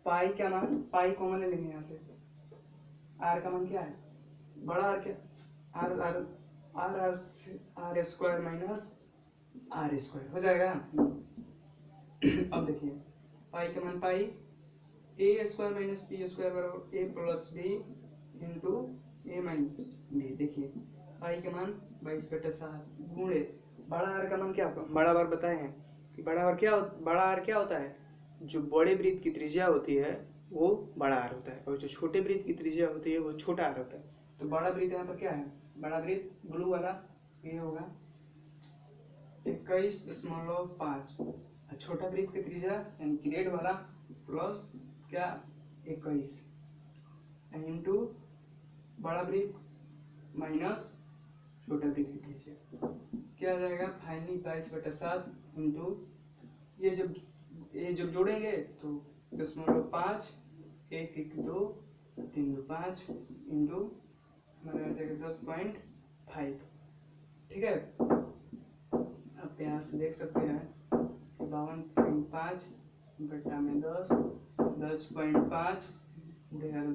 पाई का मान, पाई कॉमन ले लेंगे यहाँ से, आर का मान क्या है, बड़ा आर क्या, r r r r r square minus r square हो जाएगा। अब देखिए पाई का मान pi a square minus b square बराबर a plus b into a minus b. देखिए पाई का मान 22/7 गुणे बड़ा आर का मान क्या, बड़ा बार बताए हैं कि बड़ा आर क्या होता है, जो बड़े वृत्त की त्रिज्या होती है वो बड़ा आर होता है, और जो छोटे वृत्त की त्रिज्या होती है वो छोटा आर होता है। तो बड़ा वृत्त यहाँ पर क्या है, बड़ा वृत्त ब्लू वाला ये होगा 21.5, छोटा वृत्त की त्रिज्या यानी कि रेड वाला प्लस क्या 21 इंटू बड़ा वृत्त माइनस छोटा वृत्त की त्रिज्या, क्या आ जाएगा फाइनली 22/7 इंटू ये जब जोड़ेंगे तो 0.5 1 1 2 3 2 5 इंटू हमारा आ जाएगा 10.5। ठीक है, आप यहाँ से देख सकते हैं 52.5 बटा में 10 10.5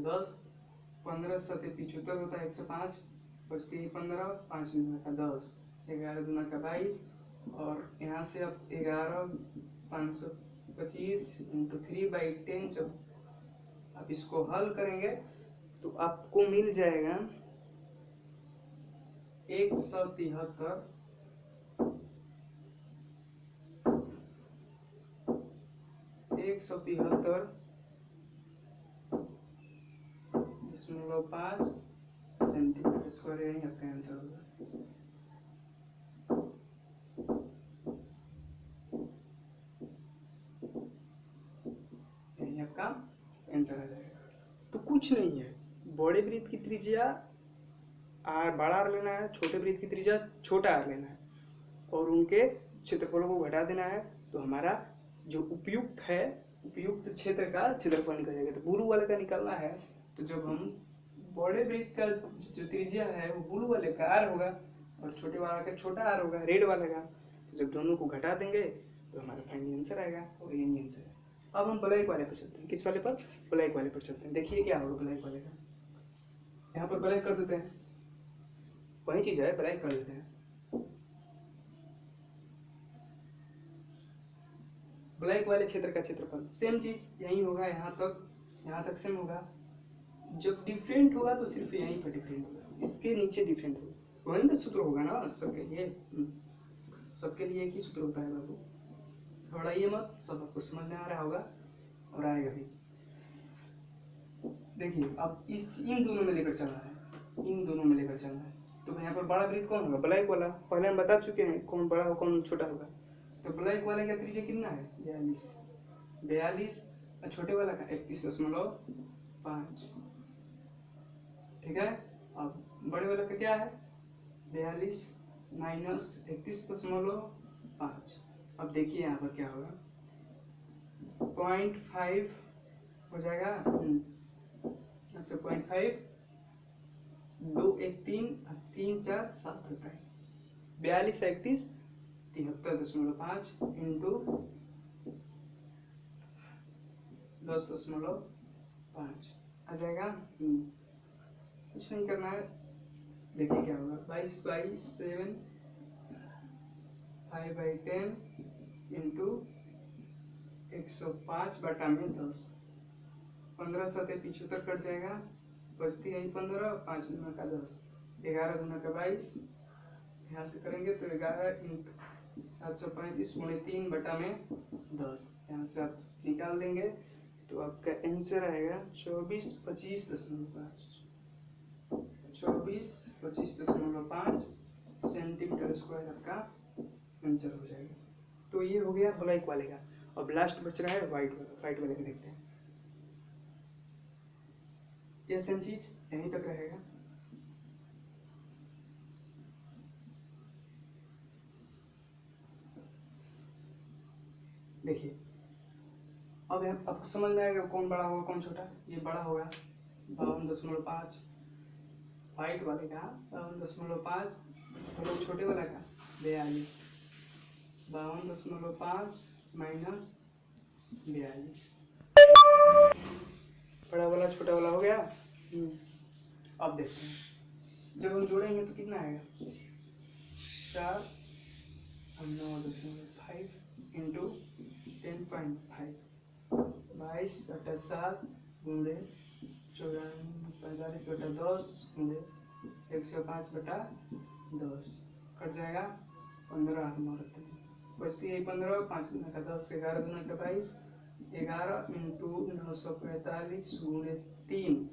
10 15 7 75 होता है 105 बचती 15 5 का 10 11 दूना का 22 और यहाँ से आप 11 525 इंटू 3/10 जब आप इसको हल करेंगे तो आपको मिल जाएगा 173 173.5 सेंटीमीटर स्क्वायर, यही आपका आंसर होगा। यही आपका आंसर आ जाएगा। तो कुछ नहीं है, बड़े वृत्त की त्रिज्या आर बड़ा आर लेना है, छोटे वृत्त की त्रिज्या छोटा आर लेना है और उनके क्षेत्रफलों को घटा देना है, तो हमारा जो उपयुक्त क्षेत्र का क्षेत्रफल निकल जाएगा। तो ब्लू वाले का निकलना है, तो जब हम बड़े वृत्त का जो त्रिज्या है वो ब्लू वाले का आर होगा और छोटे वाले का छोटा आर होगा रेड वाले का, तो जब दोनों को घटा देंगे तो हमारा फाइनल आंसर आएगा और यही आंसर है। अब हम ब्लैक वाले पर चलते हैं। किस वाले पर? ब्लैक वाले पर चलते हैं। देखिए क्या होगा ब्लैक वाले का। यहाँ पर ब्लैक कर देते हैं, वही चीज़ है, ब्लैक कर देते हैं। ब्लैक वाले क्षेत्र का क्षेत्रफल सेम चीज यही होगा, यहाँ तक सेम होगा। जब डिफरेंट होगा तो सिर्फ यहीं पर डिफरेंट होगा, इसके नीचे डिफरेंट होगा। वही तो सूत्र होगा ना सबके लिए। सबके लिए एक ही सूत्र होता है बाबू, घबराइए मत, सब आपको समझ में आ रहा होगा और आएगा भी। देखिए अब इन दोनों में लेकर चलना है, इन दोनों में लेकर चलना है। तो यहाँ पर बड़ा वृत्त कौन होगा? ब्लैक वाला। पहले हम बता चुके हैं कौन बड़ा होगा कौन छोटा होगा। तो ब्लैक वाले का त्रिज्या कितना है? 42। और छोटे वाला का 31.5। ठीक है। अब बड़े वाला का क्या है? 42 माइनस 31.5। अब देखिए यहाँ पर क्या होगा, 0.5 हो जाएगा। 0.5, 2 1 3, 3 4 7 होता है। 42 31 73.5 इंटू 10.5 आ जाएगा। कुछ नहीं करना है, देखिए क्या होगा। 22/7 5/10 इंटू 105/10। 15 7 75 कट जाएगा, बचती है 15, 5 गुना का 10, 11 गुना का 22। यहाँ से करेंगे तो 11 इंटू 735 गुणे 3/10। यहाँ से आप निकाल देंगे तो आपका आंसर आएगा 2425.5। 2425.5 सेंटीमीटर स्क्वायर आपका आंसर हो जाएगा। तो ये हो गया ब्लैक वाले का। अब लास्ट बच रहा है व्हाइट वाला। व्हाइट वाले का देखते हैं। ये सेम चीज यहीं तक रहेगा। देखिए अब आपको समझ में आएगा कौन बड़ा होगा कौन छोटा। ये बड़ा होगा 52.5 व्हाइट वाले का, 52.5 और छोटे वाला का 42। 52.5 माइनस 42, बड़ा वाला छोटा वाला हो गया। अब देखते हैं जब हम जोड़ेंगे तो कितना आएगा? 4 9.5 इंटू 10.5, 22/7 गुणे 45/10 गुणे 105/10 कट जाएगा। 15 बचती है 15, 5 गुना का 10, 11 गुना का 22, 11 इंटू 945 गुणे 3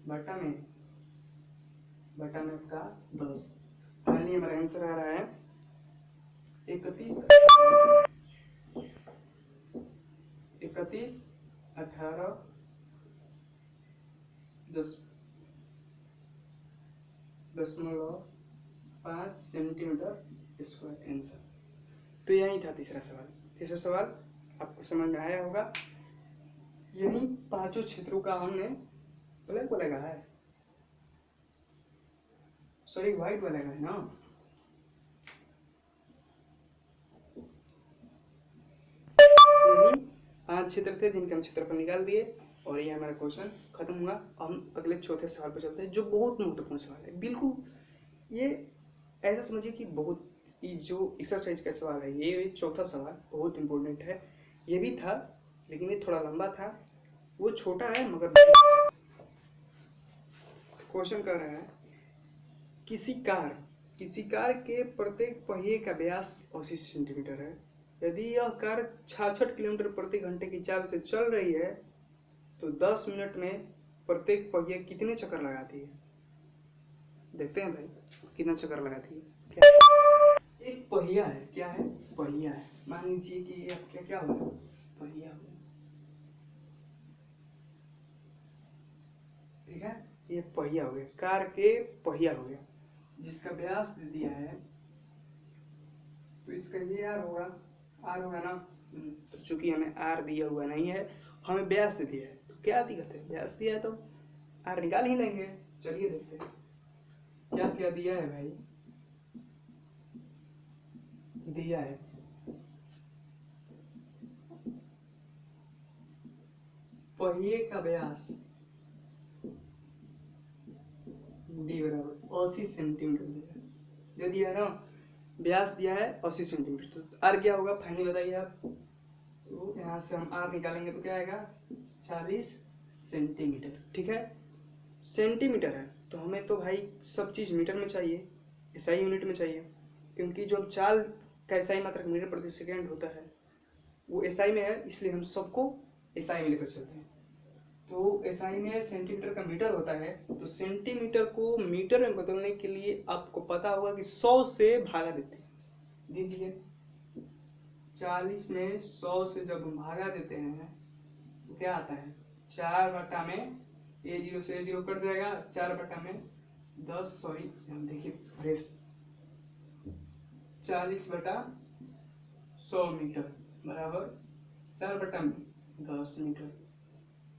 बटा में आपका 10। फाइनली हमारा आंसर आ रहा है 31 18 10.5 सेंटीमीटर स्क्वायर आंसर। तो यही था तीसरा सवाल। तीसरा सवाल आपको समझ में आया होगा। यही पांचों क्षेत्रों का हमने ब्लैक वाला का है, सॉरी व्हाइट वाला का है ना। यही 5 क्षेत्र थे जिनके हम क्षेत्रफल निकाल दिए और ये हमारा क्वेश्चन खत्म हुआ। हम अगले चौथे सवाल पर चलते हैं जो बहुत महत्वपूर्ण सवाल है। बिल्कुल ये ऐसा समझिए कि बहुत जो एक्सरसाइज का सवाल है, ये चौथा सवाल बहुत इंपॉर्टेंट है। ये भी था लेकिन ये थोड़ा लंबा था, वो छोटा है मगर क्वेश्चन कर रहा है किसी कार के प्रत्येक पहिए का व्यास 80 सेंटीमीटर है। यदि यह कार 66 किलोमीटर प्रति घंटे की चाल से चल रही है तो 10 मिनट में प्रत्येक पहिए कितने चक्कर लगाती है? देखते हैं भाई कितना चक्कर लगाती है। क्या एक पहिया है? क्या है? पहिया है। मान लीजिए कि ये आपका क्या होगा? पहिया होगा। ठीक है, ये पहिया हो गया, कार के पहिया हो गया जिसका व्यास दे दिया है। तो इसका ये आर होगा ना। तो चूंकि हमें आर दिया हुआ नहीं है, हमें व्यास दे दिया है, तो क्या दिक्कत है? व्यास दिया है तो आर निकाल ही लेंगे। चलिए देखते हैं क्या क्या दिया है भाई। दिया है पहिए का व्यास डी बराबर 80 सेंटीमीटर दे दिया है ना, व्यास दिया है 80 सेंटीमीटर। तो आर क्या होगा फाइनली बताइए आप। तो यहाँ से हम आर निकालेंगे तो क्या आएगा 40 सेंटीमीटर। ठीक है, सेंटीमीटर है तो हमें तो भाई सब चीज़ मीटर में चाहिए, एसआई यूनिट में चाहिए, क्योंकि जो चाल का एसआई मात्रक मीटर प्रति सेकेंड होता है वो एसआई में है, इसलिए हम सबको एसआई में लेकर चलते हैं। तो एसआई में सेंटीमीटर का मीटर होता है, तो सेंटीमीटर को मीटर में बदलने के लिए आपको पता होगा कि 100 से भागा देते हैं। दीजिए 40 में 100 से जब हम भागा देते हैं तो क्या आता है 4 बटा में A0 से A0 कट जाएगा, 4 बटा में 10 सॉरी देखिए फ्रेश 40 बटा 100 मीटर बराबर 4 बटा में 10 मीटर।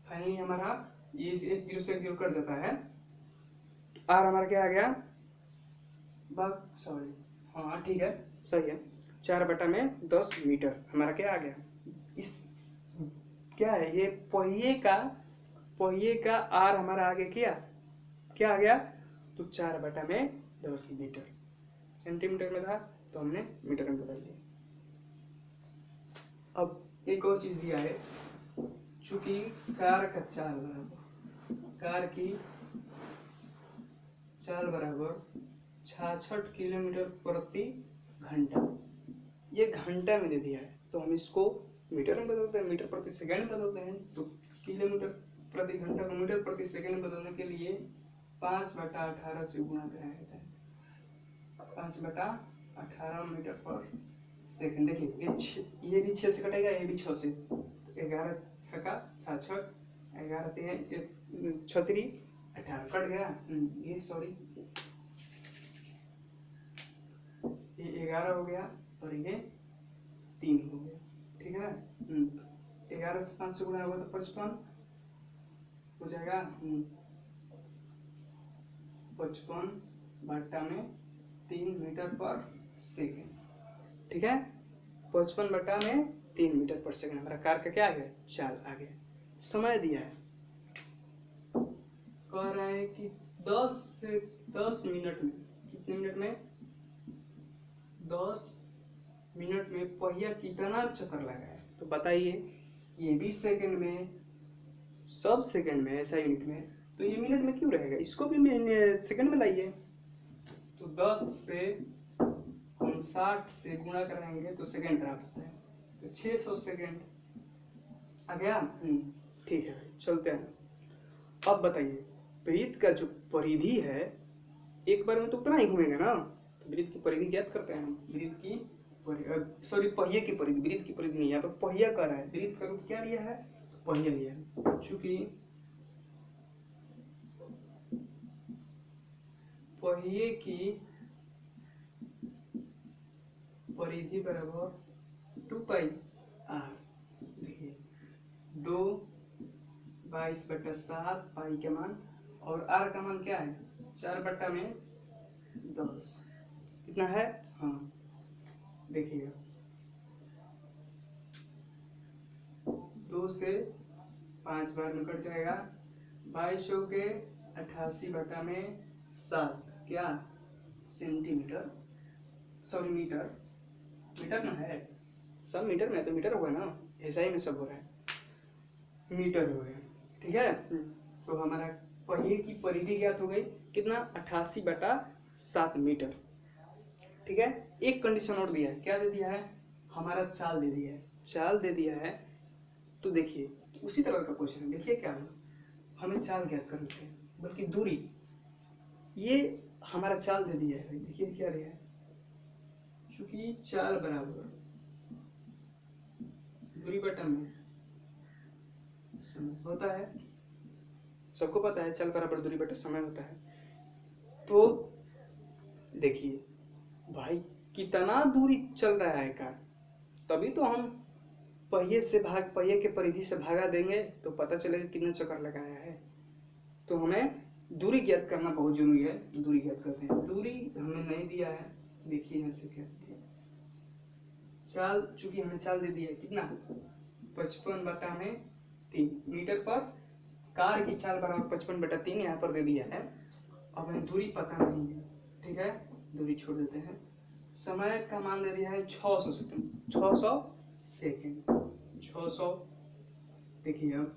फाइनली हमारा ये 0 से 0 कट जाता है, आर हमारा क्या आ गया सॉरी हाँ ठीक है सही है 4 बटा में 10 मीटर हमारा क्या आ गया। इस क्या है ये पहिए का आर हमारा आगे क्या आ गया, तो 4 बटा में 10 मीटर। सेंटीमीटर में था तो हमने मीटर में बदल दिया। अब एक और चीज दिया है, चूंकि कार का चाल बराबर कार की चाल बराबर 66 किलोमीटर प्रति घंटा, ये घंटा में दे दिया है तो हम इसको मीटर में बदलते हैं, मीटर प्रति सेकंड में बदलते हैं। तो किलोमीटर प्रति घंटा को मीटर प्रति सेकंड में बदलने के लिए 5/18 से गुणा कराया जाता है, 5/18 मीटर पर सेकंड। देखिए ये भी 6 से कटेगा, ये भी 6 से, 11 छक्का 66, 11 3 36 18 कट गया। ये सॉरी ये 11 हो गया और ये 3 हो गया। ठीक है, 11 से 5 से गुणा होगा तो 55 हो जाएगा, 55 बटा में 3 मीटर पर सेकेंड। ठीक है, 55 बटा में 3 मीटर पर सेकेंड हमारा कार का क्या आ गया चाल आ गया। समय दिया है, कह रहा है कि 10 से 10 मिनट में, कितने मिनट में 10 मिनट में पहिया कितना चक्कर लगाए, तो बताइए। ये भी सेकंड में, सब सेकंड में ऐसा यूनिट में, तो ये मिनट में क्यों रहेगा, इसको भी सेकंड में लाइए। तो 10 से हम 60 से गुणा कराएंगे तो सेकंड प्राप्त होता है, तो 600 सेकंड आ गया। ठीक है चलते हैं। अब बताइए वृत्त का जो परिधि है एक बार में तो उतना ही घूमेगा ना, तो वृत्त की परिधि ज्ञात करते हैं हम। वृत्त की सॉरी पहिए की परिधि, वृत्त की परिधि नहीं, यहाँ पर पहिया कर रहा है, वृत्त का रूप क्या लिया है पहिया लिया है। चूंकि पहिए की परिधि बराबर 2πr। देखिए 2 22/7 पाई का मान, और आर का मान क्या है 4 बटा में 10 कितना है। हाँ देखिएगा 2 से 5 बार में कट जाएगा, 22 के 88 बटा में 7 क्या सेंटीमीटर, सॉरी मीटर, मीटर ना है सब मीटर में, तो मीटर होगा ना, ऐसा ही में सब हो रहा है मीटर हो गया। ठीक है, तो हमारा पहिए की परिधि ज्ञात हो गई कितना 88/7 मीटर। ठीक है, एक कंडीशन और दिया है, क्या दे दिया है हमारा चाल दे दिया है, चाल दे दिया है। तो देखिए उसी तरह का क्वेश्चन है, देखिए क्या हुआ, हमें चाल ज्ञात करनी है बल्कि दूरी, ये हमारा चाल दे दिया है। देखिए क्या दिया है, चूंकि चाल बराबर दूरी बटा में समय होता है, सबको पता है चाल बराबर दूरी बटा समय होता है। तो देखिए भाई कितना दूरी चल रहा है कार, तभी तो हम पहिए के परिधि से भागा देंगे तो पता चलेगा कितना चक्कर लगाया है। तो हमें दूरी ज्ञात करना बहुत जरूरी है, दूरी ज्ञात करते हैं। दूरी हमें नहीं दिया है, देखिए यहाँ से क्या दिया चाल, चूंकि हमें चाल दे दिया है कितना 55 बटा में 3 मीटर पर कार की चाल बराबर 55/3 यहाँ पर दे दिया है। अब हमें दूरी पता नहीं है, ठीक है, दूरी छोड़ देते हैं। समय का मान दे दिया है 600 सेकंड, 600 सेकंड, 600। देखिए अब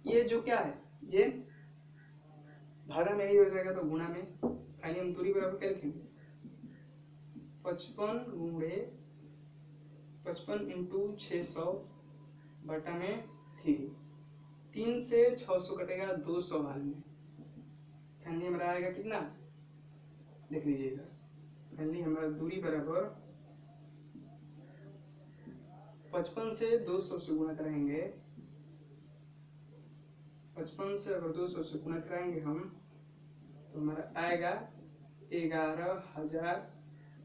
ये जो क्या है, ये भागा में ही हो जाएगा तो गुणा में, यानी हम दूरी बराबर क्या लिखेंगे, 55 गुणे 55 इंटू 600 बटा में 3। 3 से 600 कटेगा 200 बार में, फाइनली हमारा आएगा कितना, देख लीजिएगा। फाइनली हमारा दूरी बराबर 55 से 200 से गुणा कराएंगे, 55 से अगर 200 से गुणा कराएंगे हम तो हमारा आएगा 11,000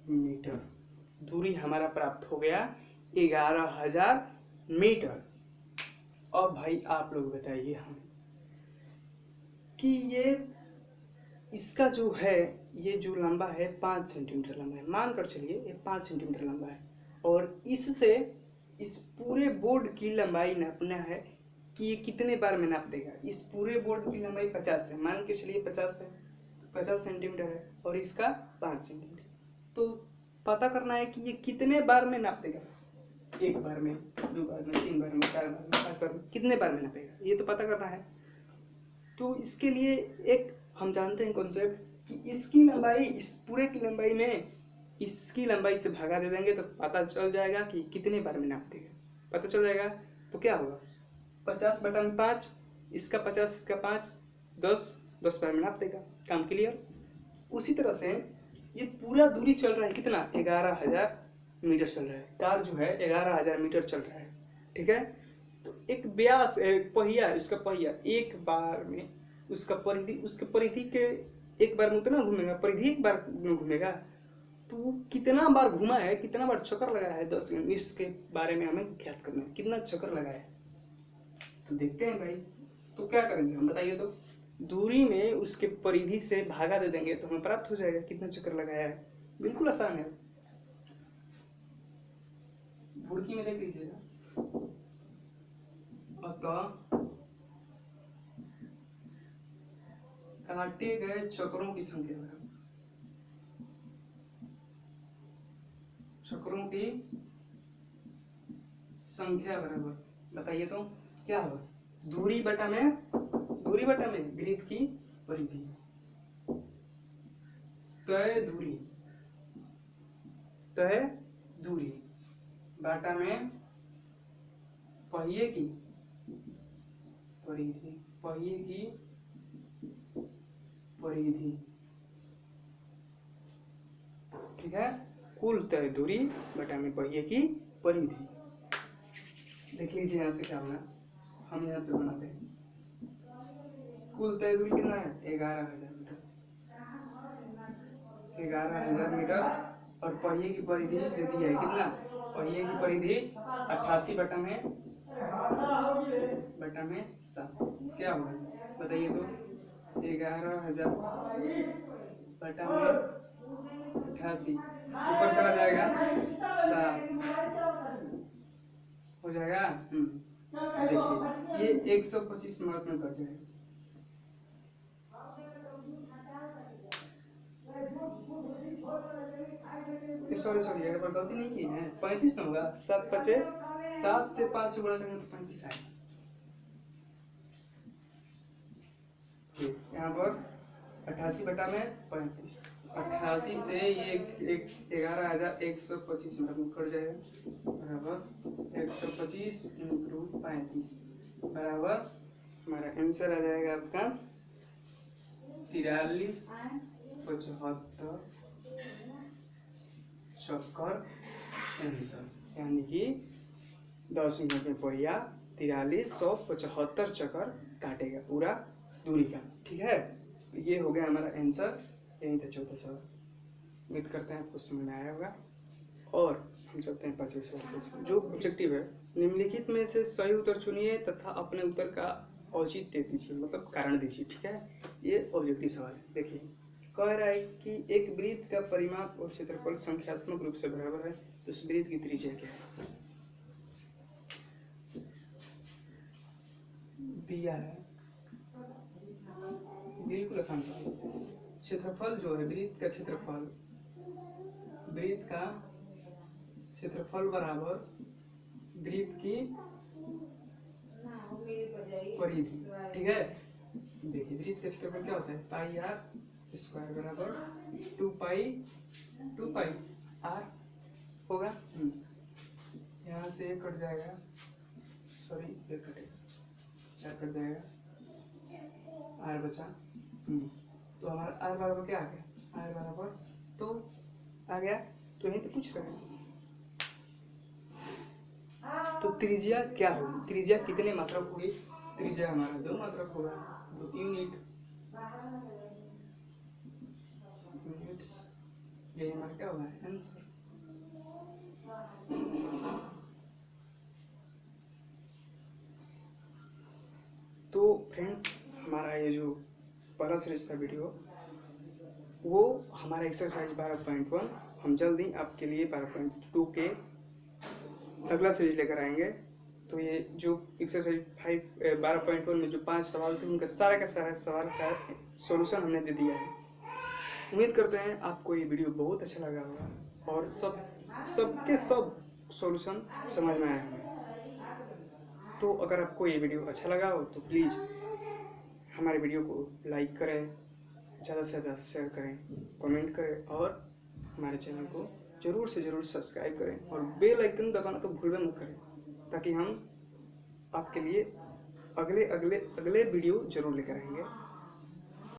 मीटर। दूरी हमारा प्राप्त हो गया 11,000 मीटर। अब भाई आप लोग बताइए हमें कि ये इसका जो है, ये जो लंबा है 5 सेंटीमीटर लंबा है, मानकर चलिए ये 5 सेंटीमीटर लंबा है, और इससे इस पूरे बोर्ड की लंबाई नापना है कि ये कितने बार में नाप देगा। इस पूरे बोर्ड की लंबाई 50 है, मान के चलिए 50 है, 50 सेंटीमीटर है, और इसका 5 सेंटीमीटर, तो पता करना है कि ये कितने बार में नाप देगा, 1 बार में, 2 बार में, 3 बार में, 4 बार में, 5 बार में, कितने बार में नापेगा, ये तो पता करना है। तो इसके लिए एक हम जानते हैं कॉन्सेप्ट कि इसकी लंबाई, इस पूरे की लंबाई में इसकी लंबाई से भागा दे देंगे तो पता चल जाएगा कि कितने बार में नाप देगा, पता चल जाएगा। तो क्या होगा, 50 बटा में 5, इसका 50, इसका 5, 10 बार में नाप देगा, काम क्लियर। उसी तरह से ये पूरा दूरी चल रहा है कितना, 11,000 मीटर चल रहा है, कार जो है 11,000 मीटर चल रहा है, ठीक है। तो एक व्यास, पहिया, इसका पहिया एक बार में उसका परिधि, उसके परिधि के एक बार में उतना घूमेगा, परिधि एक बार में घूमेगा, तो कितना बार घुमा है, कितना बार चक्कर लगाया है 10 सेकंड, इसके बारे में हमें ज्ञात करना है, कितना चक्कर लगाया है। तो देखते हैं भाई, तो क्या करेंगे हम बताइए, तो दूरी में उसके परिधि से भागा दे देंगे तो हमें प्राप्त हो जाएगा कितना चक्कर लगाया है, बिल्कुल आसान है। भुड़की में देख लीजिएगा, अतः काटे गए चक्रों की संख्या बराबर, चक्रों की संख्या बराबर, बताइए तो क्या होगा, दूरी बटा में वृत्त की परिधि, तय दूरी बाटा में पहिए की परिधि, ठीक है, कुल तय दूरी बटा में पहिए की परिधि। देख लीजिए यहाँ से क्या होगा, हम यहाँ पे बनाते हैं, कुल तय दूरी कितना है, 11,000 मीटर, 11,000 मीटर, और पहिए की परिधि दे दी है कितना, पहिए की परिधि 88 बटा में 7, क्या होगा बताइए तो, 11,000 बटा में 88, ऊपर चला जाएगा 7 हो जाएगा। देखिए ये 125 मिनट में कट जाएगा, सॉरी एक बार गलती नहीं की है, 35 होगा, 7 से 5 से गुणा करेंगे तो 35 आएगा। यहाँ पर 88 बटा में 35, 88 से ये 11,125 मिनट में कट जाएगा, बराबर 125 इंटू 35 बराबर हमारा आंसर आ जाएगा आपका 4375 चक्कर आंसर, यानी कि 10 मिनट में पहिया 4375 चक्कर काटेगा पूरा दूरी का, ठीक है। तो ये हो गया हमारा आंसर, यही था 14 सवाल। उम्मीद करते हैं आपको समझ में आया होगा, और हम चलते हैं 25 सवाल। जो ऑब्जेक्टिव है, निम्नलिखित में से सही उत्तर चुनिए तथा अपने उत्तर का औचित्य दीजिए, मतलब कारण दीजिए, ठीक है। ये ऑब्जेक्टिव सवाल है। देखिए कह रहा है कि एक वृत्त का परिमाप और क्षेत्रफल संख्यात्मक रूप से बराबर है, तो उस वृत्त की त्रिज्या क्या है। दिया है, बिल्कुल आसान सवाल। क्षेत्रफल जो है वृत्त का क्षेत्रफल, वृत्त का क्षेत्रफल बराबर वृत्त की परिधि, ठीक है। देखिए वृत्त का क्षेत्रफल क्या होता है, पाई आर स्क्वायर बराबर 2 पाई आर होगा। यहाँ से एक कट जाएगा, सॉरी एक कटेगा, चार कट जाएगा, आर बचा। तो हमारा आर बराबर क्या आ गया, आर बराबर 2 आ गया। तो यही तो पूछ रहे हैं। तो त्रिज्या क्या होगी, त्रिज्या कितने मात्रक हुई, त्रिज्या हमारा 2 मात्रक होगा, 2 यूनिट्स। ये हमारा क्या होगा आंसर। तो फ्रेंड्स हमारा ये जो पहला सीरीज था वीडियो, वो हमारा एक्सरसाइज 12.1, हम जल्द ही आपके लिए 12.2 के अगला सीरीज लेकर आएंगे। तो ये जो एक्सरसाइज 12.1 में जो 5 सवाल थे, उनका सारा का सारा सवाल का सॉल्यूशन हमने दे दिया है। उम्मीद करते हैं आपको ये वीडियो बहुत अच्छा लगा होगा और सबके सब सॉल्यूशन समझ में आया होगा। तो अगर आपको ये वीडियो अच्छा लगा हो तो प्लीज़ हमारे वीडियो को लाइक करें, ज़्यादा से ज़्यादा शेयर करें, कमेंट करें और हमारे चैनल को ज़रूर से ज़रूर सब्सक्राइब करें और बेल आइकन दबाना तो भूल मत करें, ताकि हम आपके लिए अगले वीडियो ज़रूर लेकर आएंगे।